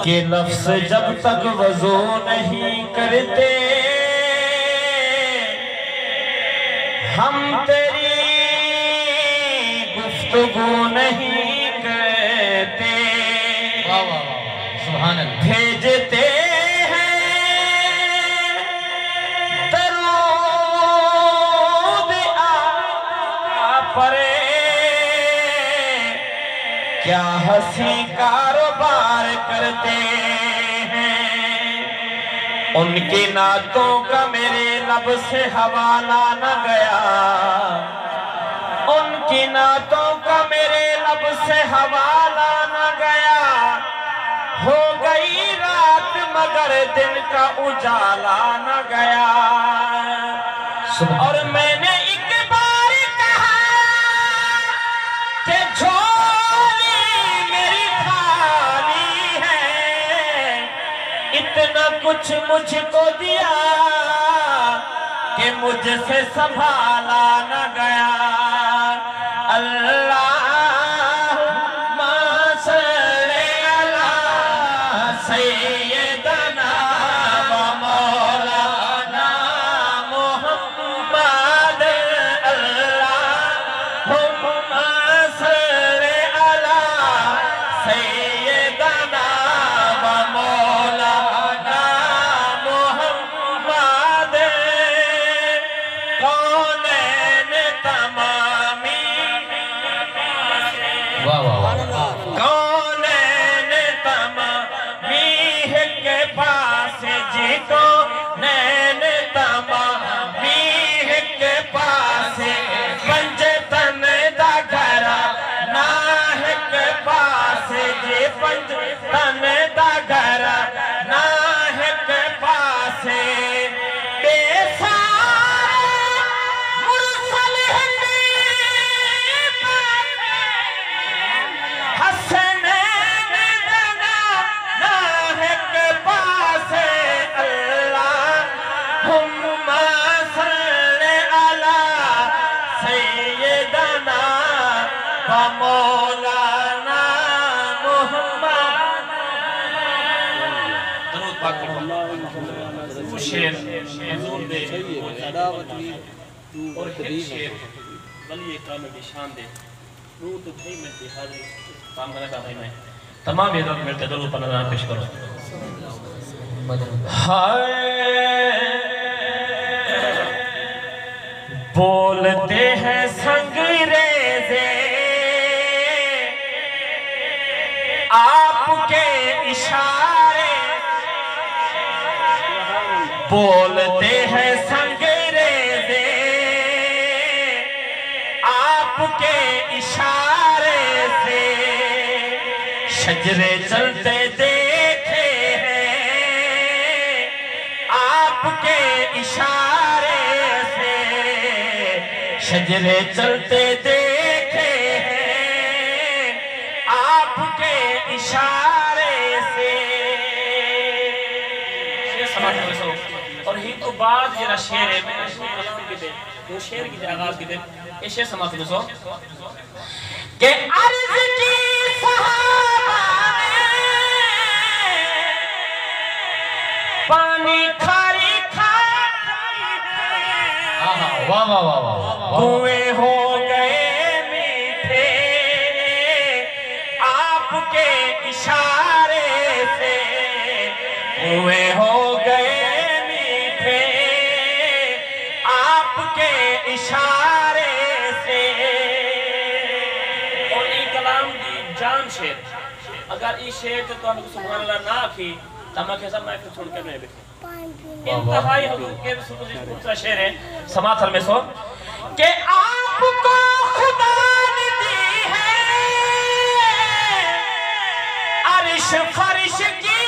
कि नफ्स जब तक वजू नहीं करते हम तेरी गुफ्तगू नहीं करते। भेजते क्या हंसी कारोबार करते हैं। उनकी नातों का मेरे लब से हवाला न गया, उनकी नातों का मेरे लब से हवाला न गया। हो गई रात मगर दिन का उजाला न गया। और मैंने एक बार कहा कि झोली मेरी खाली है, इतना कुछ मुझको दिया कि मुझसे संभाला न गया। अल्लाहुम्मा सल्ली अला सय्यदना व मौलाना मुहम्मद। अल्लाहुम्मा सल्ली अला सय्यदना व मौलाना मुहम्मद। कौनैन तमामी कौनैन तमामी के पास जी, कौनैन तमामी के पास पंजतन दा घरा नाह के पास जी, पंजतन दा घरा नाह के पास। मौलाना मुहम्मद। शेर हुजूर दे और शेर वली कामिल की शान दे वो तो भाई मैं हाजिर काम करना था भाई मैं तमाम इज़्ज़त मिलते जरूर पढ़ना पेश करो। हाय बोलते हैं संगरेज़े आपके इशारे, बोलते हैं संगरेज़े आपके इशारे से। शजरे चलते देखे हैं आपके इशारे से। शजरे चलते देखे हैं आपके इशारे से। और ही तो बाद जरा शेर है मैं वो शेर की आगाज की दे ये शेर समाप्त करो कि अर्ज़ की सहाबा ने पानी खारी खाई है। वाह वाह वाह वाह। कुएं हो गए मीठे आपके इशारे से। कुएं हो गए मीठे आपके इशारे से। और ये कलाम दी जान शेर अगर इस शेर तो तुम सुभान अल्लाह ना आखी तमा के सब मैं सुन के मैं बैठे इंतहाई हुजूर के दूसरा शेर है समाथल में सो कि आपको खुदा ने दी है अर्श फर्श की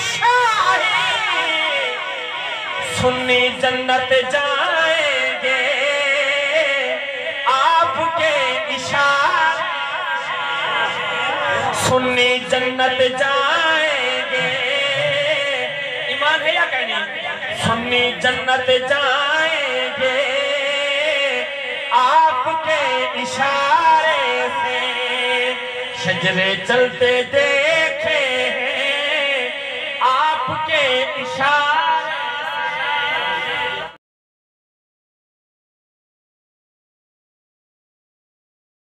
शाही। सुन्नी जन्नत जाएंगे आपके इशारे। सुन्नी जन्नत जाएंगे ईमान है या कहनी। सुन्नी जन्नत जाएंगे आपके इशारे से, शजरे चलते देखे आपके इशारे